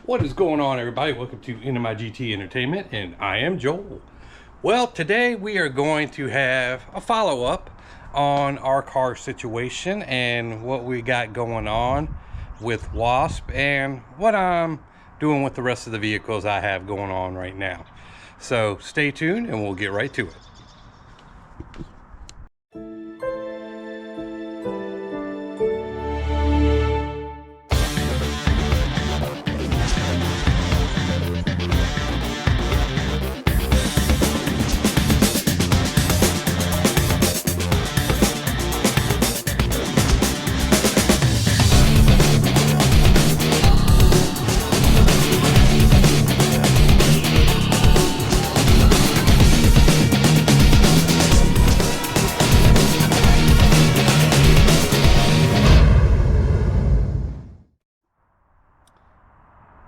What is going on, everybody? Welcome to NMIGT Entertainment, and I am Joel. Well, today we are going to have a follow-up on our car situation and what we got going on with Wasp and what I'm doing with the rest of the vehicles I have going on right now. So stay tuned and we'll get right to it.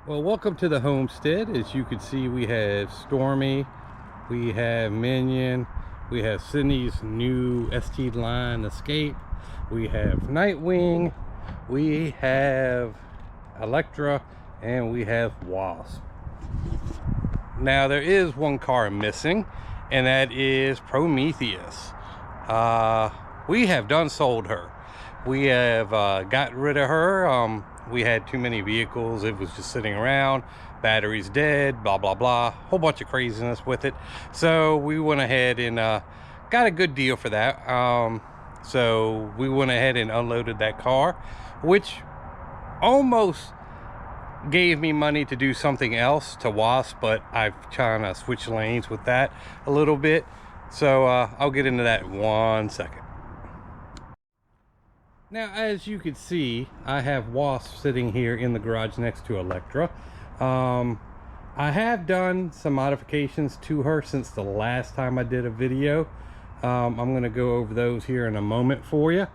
Well, welcome to the homestead. As you can see, we have Stormy, we have Minion, we have Sydney's new ST line Escape, we have Nightwing, we have Electra, and we have Wasp. Now there is one car missing, and that is Prometheus. We have done sold her. We have got rid of her. We had too many vehicles. It was just sitting around, battery's dead, blah blah blah, whole bunch of craziness with it. So we went ahead and got a good deal for that. So we went ahead and unloaded that car, which almost gave me money to do something else to Wasp, but I've trying to switch lanes with that a little bit. So I'll get into that in 1 second. Now, as you can see, I have Wasp sitting here in the garage next to Electra. I have done some modifications to her since the last time I did a video. I'm going to go over those here in a moment for you.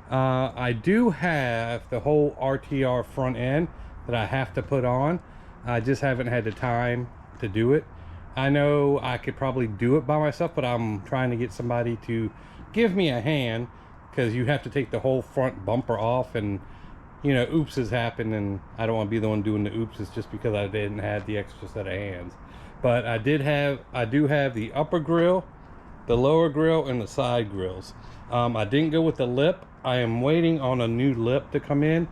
I do have the whole RTR front end that I have to put on. I just haven't had the time to do it. I know I could probably do it by myself, but I'm trying to get somebody to give me a hand, because you have to take the whole front bumper off, and you know, oops has happened, and I don't want to be the one doing the oopses just because I didn't have the extra set of hands. But I do have the upper grill, the lower grill, and the side grills. I didn't go with the lip. I am waiting on a new lip to come in.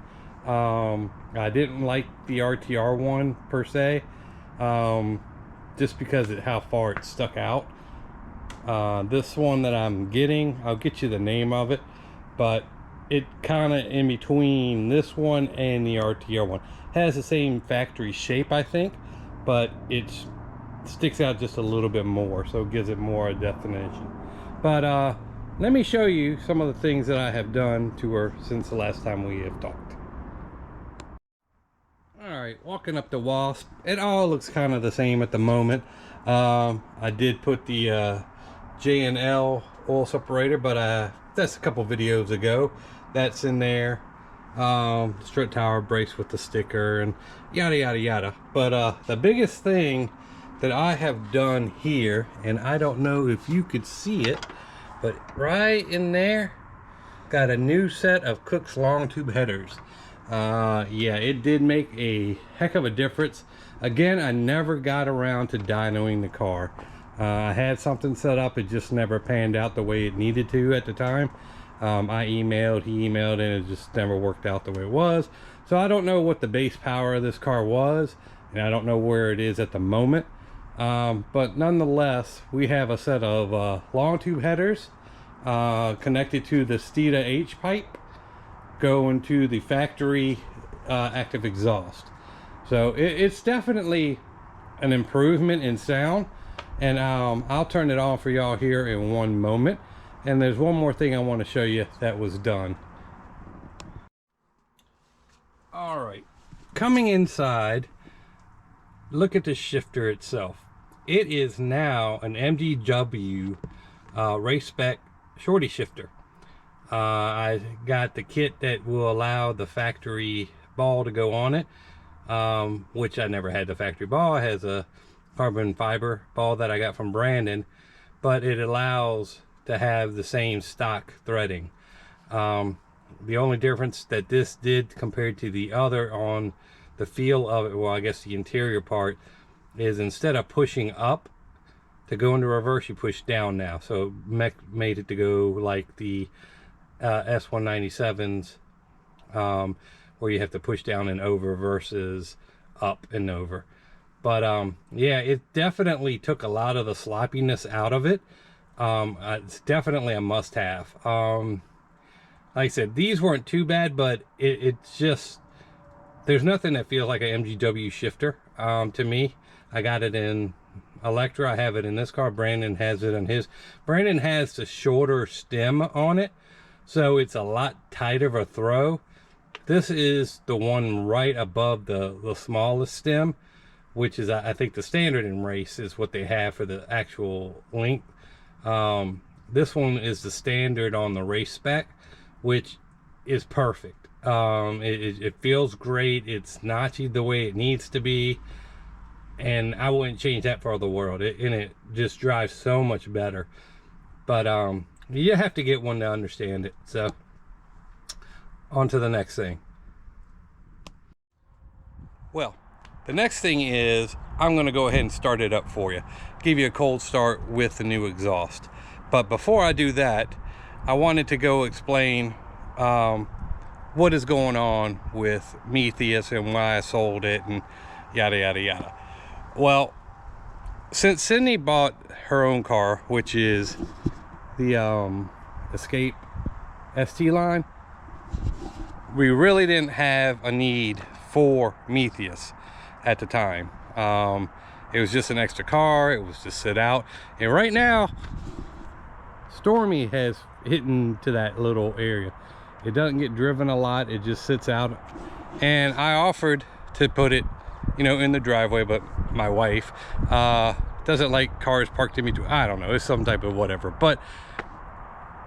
I didn't like the RTR one per se, just because of how far it stuck out. This one that I'm getting, I'll get you the name of it, but it kind of in between this one and the RTR one. Has the same factory shape, I think, but it sticks out just a little bit more, so it gives it more definition. But let me show you some of the things that I have done to her since the last time we have talked. Alright, walking up to Wasp, it all looks kind of the same at the moment. I did put the J&L oil separator, but that's a couple videos ago. That's in there. Strut tower brace with the sticker and yada yada yada. But the biggest thing that I have done here, and I don't know if you could see it, but right in there, got a new set of Cook's long tube headers. Yeah, it did make a heck of a difference. Again, I never got around to dynoing the car. I had something set up, it just never panned out the way it needed to at the time. I emailed, he emailed, and it just never worked out the way it was. So I don't know what the base power of this car was, and I don't know where it is at the moment. But nonetheless, we have a set of long tube headers connected to the Steta H pipe, going to the factory active exhaust. So it's definitely an improvement in sound, and I'll turn it on for y'all here in one moment. And there's one more thing I want to show you that was done. All right, coming inside, look at the shifter itself. It is now an MDW race spec shorty shifter. I got the kit that will allow the factory ball to go on it, which I never had the factory ball. It has a carbon fiber ball that I got from Brandon, but it allows to have the same stock threading. The only difference that this did compared to the other on the feel of it, well, I guess the interior part, is instead of pushing up to go into reverse, you push down now. So made it to go like the S197s, where you have to push down and over versus up and over. But yeah, it definitely took a lot of the sloppiness out of it. It's definitely a must-have. Like I said, these weren't too bad, but it's just, there's nothing that feels like an MGW shifter to me. I got it in Electra. I have it in this car. Brandon has it in his. Brandon has the shorter stem on it, so it's a lot tighter of a throw. This is the one right above the smallest stem, which is, I think, the standard in race is what they have for the actual length. This one is the standard on the race spec, which is perfect. It feels great. It's notchy the way it needs to be, and I wouldn't change that for the world. And it just drives so much better. But you have to get one to understand it. So on to the next thing. Well, the next thing is I'm going to go ahead and start it up for you, give you a cold start with the new exhaust. But before I do that, I wanted to go explain what is going on with Prometheus and why I sold it and yada yada yada. Well, since Sydney bought her own car, which is the Escape ST line, we really didn't have a need for Prometheus at the time. It was just an extra car. It was just sit out, and right now Stormy has hit into that little area. It doesn't get driven a lot. It just sits out, and I offered to put it, you know, in the driveway, but my wife doesn't like cars parked in between. I don't know, it's some type of whatever. But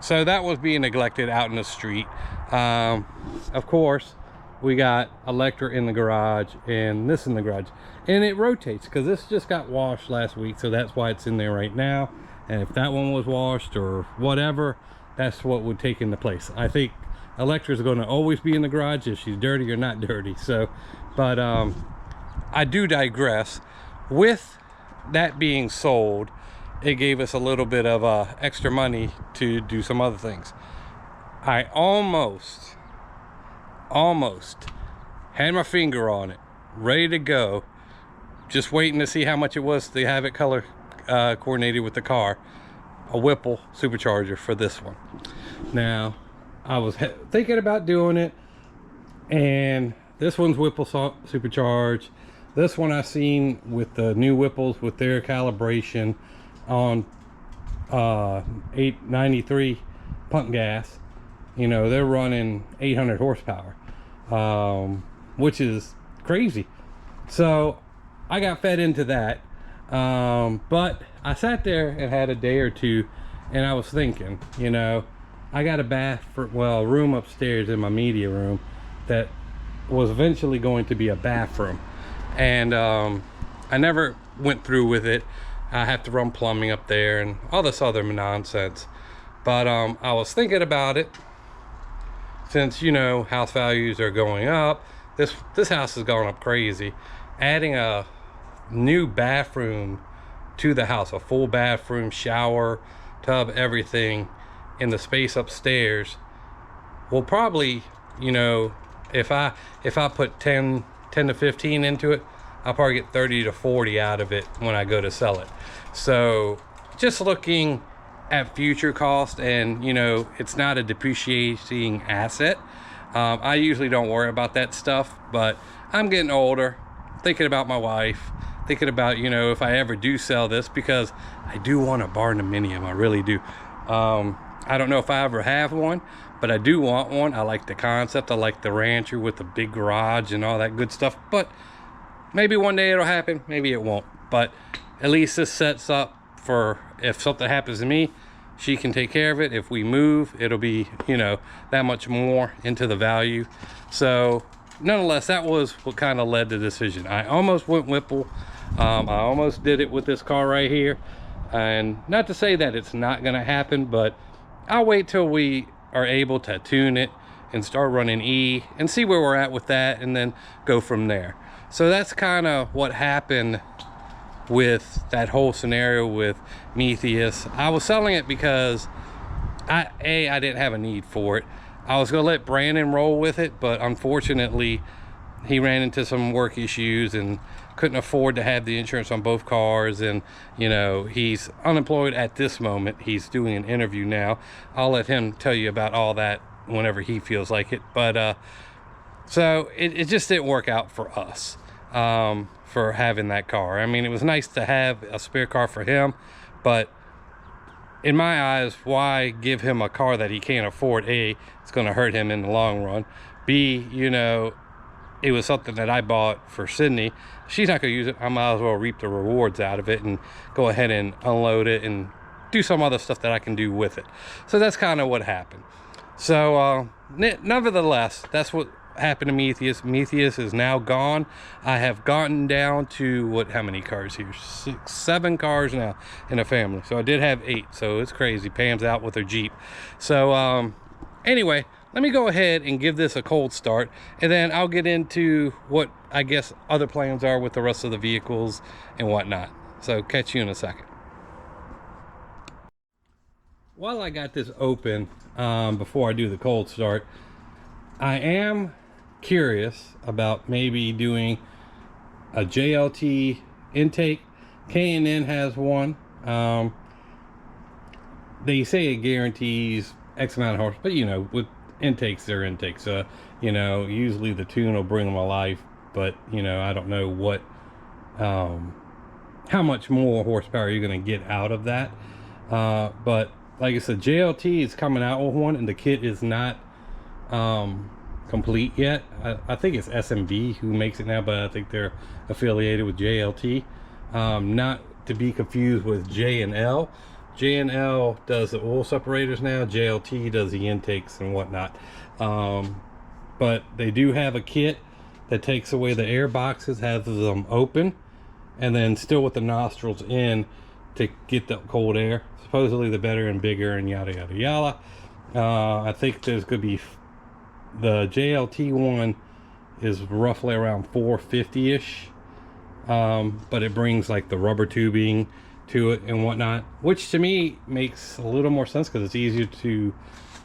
so that was being neglected out in the street. Of course, we got Electra in the garage and this in the garage, and it rotates because this just got washed last week, so that's why it's in there right now. And if that one was washed or whatever, that's what would take into place. I think Electra's going to always be in the garage if she's dirty or not dirty. So, but I do digress. With that being sold, it gave us a little bit of extra money to do some other things. I almost had my finger on it, ready to go, just waiting to see how much it was to have it color coordinated with the car. A Whipple supercharger for this one. Now, I was thinking about doing it, and this one's Whipple supercharged. This one I seen with the new Whipples with their calibration on 893 pump gas. You know, they're running 800 horsepower, which is crazy. So I got fed into that. But I sat there and had a day or two, and I was thinking, you know, I got a room upstairs in my media room that was eventually going to be a bathroom, and I never went through with it. I have to run plumbing up there and all this other nonsense. But I was thinking about it, since, you know, house values are going up. This house has gone up crazy. Adding a new bathroom to the house, a full bathroom, shower, tub, everything in the space upstairs, will probably, you know, if I put 10 to 15 into it, I'll probably get 30 to 40 out of it when I go to sell it. So just looking at future cost, and, you know, it's not a depreciating asset. I usually don't worry about that stuff, but I'm getting older, thinking about my wife, thinking about, you know, if I ever do sell this, because I do want a barndominium. I really do. I don't know if I ever have one, but I do want one. I like the concept. I like the rancher with the big garage and all that good stuff. But maybe one day it'll happen, maybe it won't. But at least this sets up for if something happens to me, she can take care of it. If we move, it'll be, you know, that much more into the value. So nonetheless, that was what kind of led the decision. I almost went Whipple. I almost did it with this car right here. And not to say that it's not going to happen, but I'll wait till we are able to tune it and start running E and see where we're at with that, and then go from there. So that's kind of what happened with that whole scenario with Prometheus. I was selling it because I didn't have a need for it. I was gonna let Brandon roll with it, but unfortunately he ran into some work issues and couldn't afford to have the insurance on both cars, and you know, he's unemployed at this moment. He's doing an interview now. I'll let him tell you about all that whenever he feels like it. But so it just didn't work out for us, for having that car. I mean, it was nice to have a spare car for him, but in my eyes, why give him a car that he can't afford? A, it's going to hurt him in the long run. B, you know, it was something that I bought for Sydney. She's not going to use it. I might as well reap the rewards out of it and go ahead and unload it and do some other stuff that I can do with it. So that's kind of what happened. So nevertheless, that's what happened to Prometheus. Prometheus is now gone. I have gotten down to how many cars here? 6, 7 cars now in a family. So I did have 8, so it's crazy. Pam's out with her Jeep. So anyway, let me go ahead and give this a cold start, and then I'll get into what I guess other plans are with the rest of the vehicles and whatnot. So catch you in a second. While I got this open, before I do the cold start, I am curious about maybe doing a JLT intake. K&N has one. They say it guarantees X amount of horse, but you know, with intakes, they're intakes. You know, usually the tune will bring them alive, but you know, I don't know what, how much more horsepower you're going to get out of that. But like I said, JLT is coming out with one, and the kit is not complete yet. I think it's SMV who makes it now, but I think they're affiliated with JLT. Not to be confused with J&L. J&L does the oil separators now. JLT does the intakes and whatnot. But they do have a kit that takes away the air boxes, has them open, and then still with the nostrils in to get the cold air. Supposedly the better and bigger and yada yada yada. I think there's gonna be, the JLT one is roughly around 450-ish, but it brings like the rubber tubing to it and whatnot, which to me makes a little more sense because it's easier to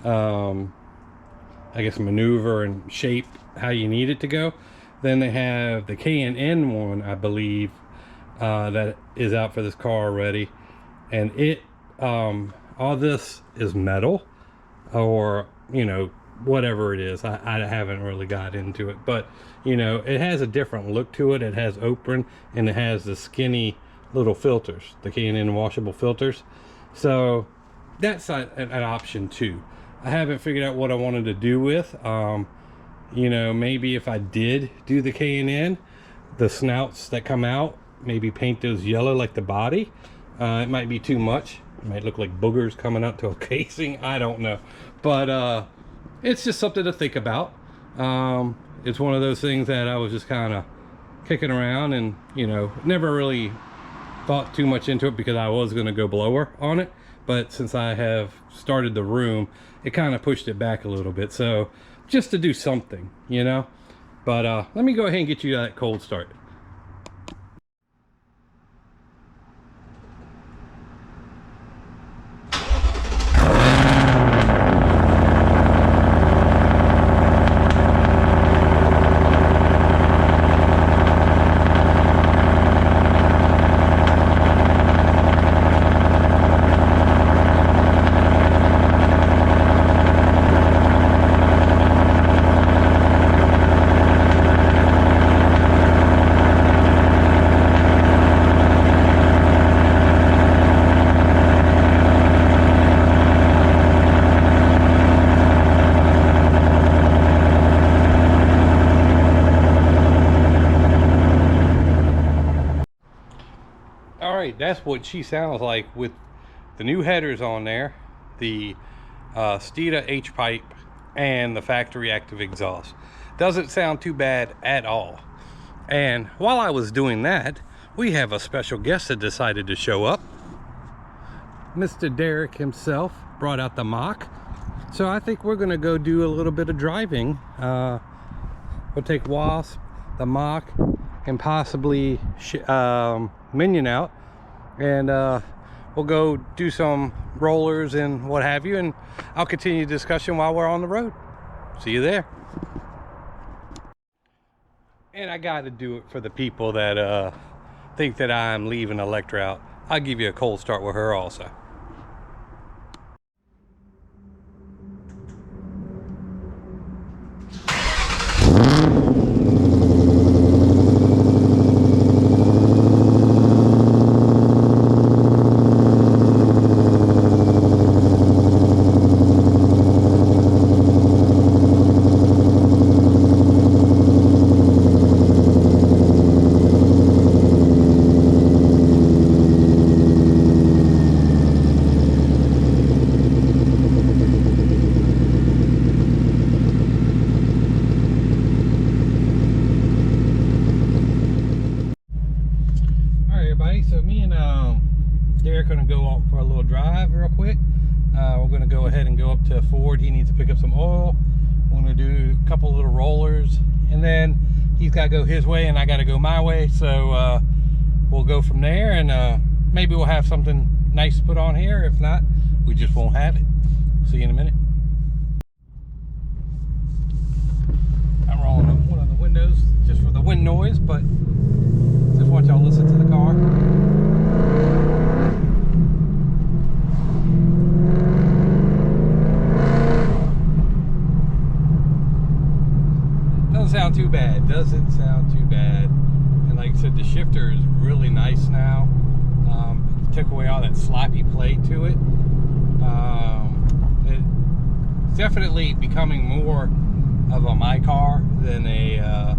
I guess maneuver and shape how you need it to go. Then they have the K&N one, I believe, that is out for this car already, and it all this is metal, or you know, whatever it is. I haven't really got into it, but you know, it has a different look to it. It has open, and it has the skinny little filters, the K&N washable filters. So that's an option too. I haven't figured out what I wanted to do with. You know, maybe if I did do the K&N, the snouts that come out, maybe paint those yellow like the body. It might be too much. It might look like boogers coming out to a casing. I don't know, but it's just something to think about. It's one of those things that I was just kind of kicking around, and you know, never really thought too much into it because I was going to go blower on it, but since I have started the room, it kind of pushed it back a little bit. So just to do something, you know. But let me go ahead and get you that cold start. That's what she sounds like with the new headers on there, the Steeda H-pipe, and the factory active exhaust. Doesn't sound too bad at all. And while I was doing that, we have a special guest that decided to show up. Mr. Derek himself brought out the Mach. So I think we're gonna go do a little bit of driving. We'll take Wasp, the Mach, and possibly Minion out, and we'll go do some rollers and what have you, and I'll continue the discussion while we're on the road. See you there. And I got to do it for the people that think that I'm leaving Electra out. I'll give you a cold start with her also. So me and Derek are going to go out for a little drive real quick. We're going to go ahead and go up to Ford. He needs to pick up some oil. We're going to do a couple little rollers, and then he's got to go his way and I got to go my way. So we'll go from there, and maybe we'll have something nice to put on here. If not, we just won't have it. See you in a minute. I'm rolling up one of the windows just for the wind noise, but just want y'all to listen to the car. Doesn't sound too bad. Doesn't sound too bad. And like I said, the shifter is really nice now. It took away all that sloppy play to it. It's definitely becoming more of a my car than a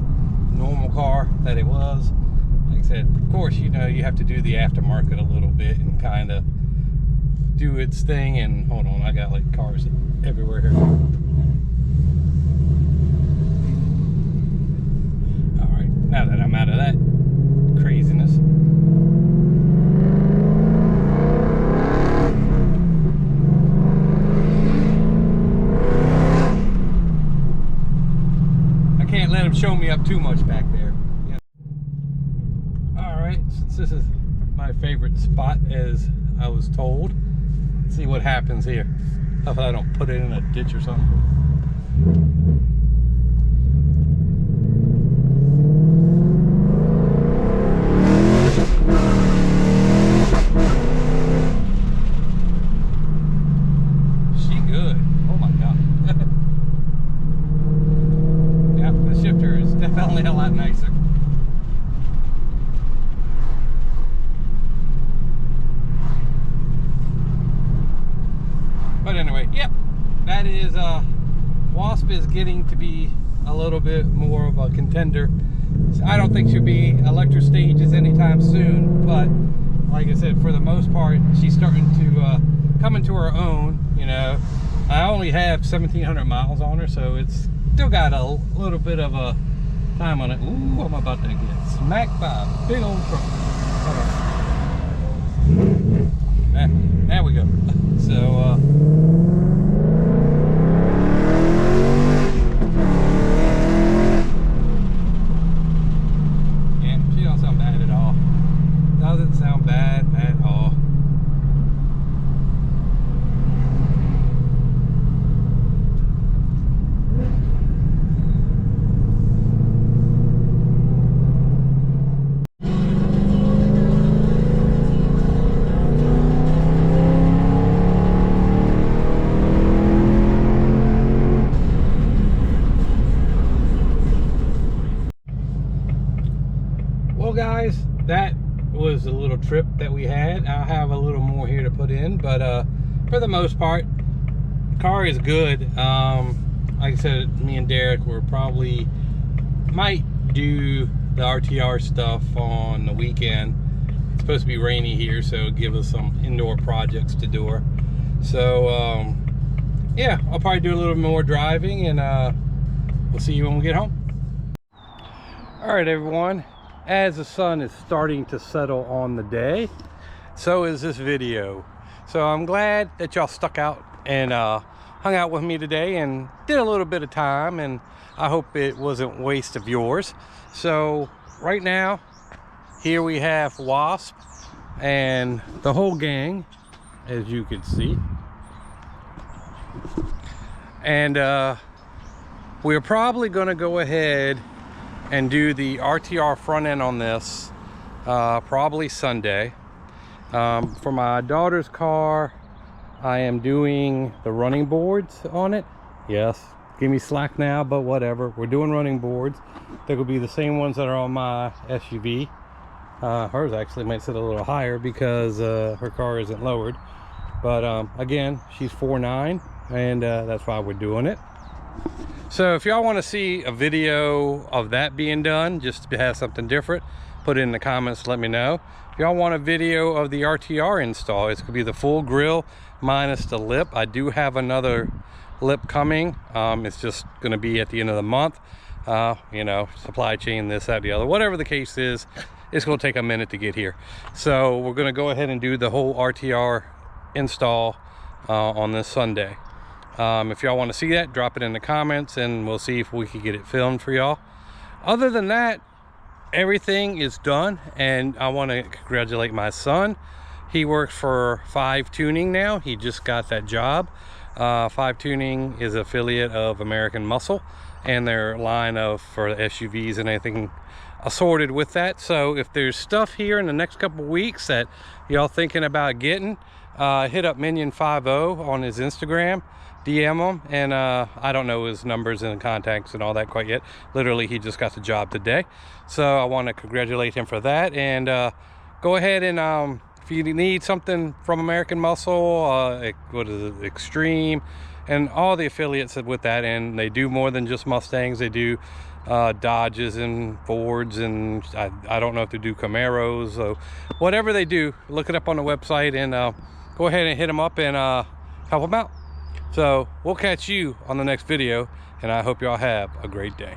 normal car that it was. Like I said, of course, you know, you have to do the aftermarket a little bit and kind of do its thing. And hold on, I got like cars everywhere here. All right, now that I'm out of that craziness. I can't let him show me up too much back there. Since this is my favorite spot, as I was told, let's see what happens here. Hopefully I don't put it in a ditch or something. She good. Oh my god. Yeah, the shifter is definitely a lot nicer. But anyway, yep, that is Wasp is getting to be a little bit more of a contender. So I don't think she'll be Electra stages anytime soon, but like I said, for the most part, she's starting to come into her own. You know, I only have 1,700 miles on her, so it's still got a little bit of a time on it. Ooh, I'm about to get smacked by a big old truck. There we go. So yeah, she don't sound bad at all. Doesn't sound bad at all. Well guys, that was a little trip that we had. I'll have a little more here to put in, but for the most part, the car is good. Like I said, me and Derek might do the RTR stuff on the weekend. It's supposed to be rainy here, so give us some indoor projects to do. So yeah, I'll probably do a little more driving, and we'll see you when we get home. All right, everyone. As the sun is starting to settle on the day, so is this video. So I'm glad that y'all stuck out and hung out with me today and did a little bit of time, and I hope it wasn't waste of yours. So right now, here we have Wasp and the whole gang, as you can see. And we're probably going to go ahead and do the RTR front end on this probably Sunday. For my daughter's car, I am doing the running boards on it. Yes, give me slack now, but whatever. We're doing running boards. They will be the same ones that are on my SUV. Hers actually might sit a little higher because her car isn't lowered. But again, she's 4'9", and that's why we're doing it. So if y'all want to see a video of that being done, just to have something different, put it in the comments, let me know. If y'all want a video of the RTR install, it's gonna be the full grill minus the lip. I do have another lip coming. It's just gonna be at the end of the month. You know, supply chain, this, that, the other, whatever the case is, it's gonna take a minute to get here. So we're gonna go ahead and do the whole RTR install on this Sunday. If y'all want to see that, drop it in the comments and we'll see if we can get it filmed for y'all. Other than that, everything is done, and I want to congratulate my son. He works for 5 Tuning now. He just got that job. 5 Tuning is an affiliate of American Muscle, and their line of for SUVs and anything assorted with that. So if there's stuff here in the next couple of weeks that y'all thinking about getting, hit up Minion50 on his Instagram, DM him, and I don't know his numbers and contacts and all that quite yet. Literally, he just got the job today, so I want to congratulate him for that. And go ahead and if you need something from American Muscle, what is it, Extreme, and all the affiliates with that, and they do more than just Mustangs. They do Dodges and Fords, and I don't know if they do Camaros. So whatever they do, look it up on the website and go ahead and hit them up and help them out. So we'll catch you on the next video, and I hope y'all have a great day.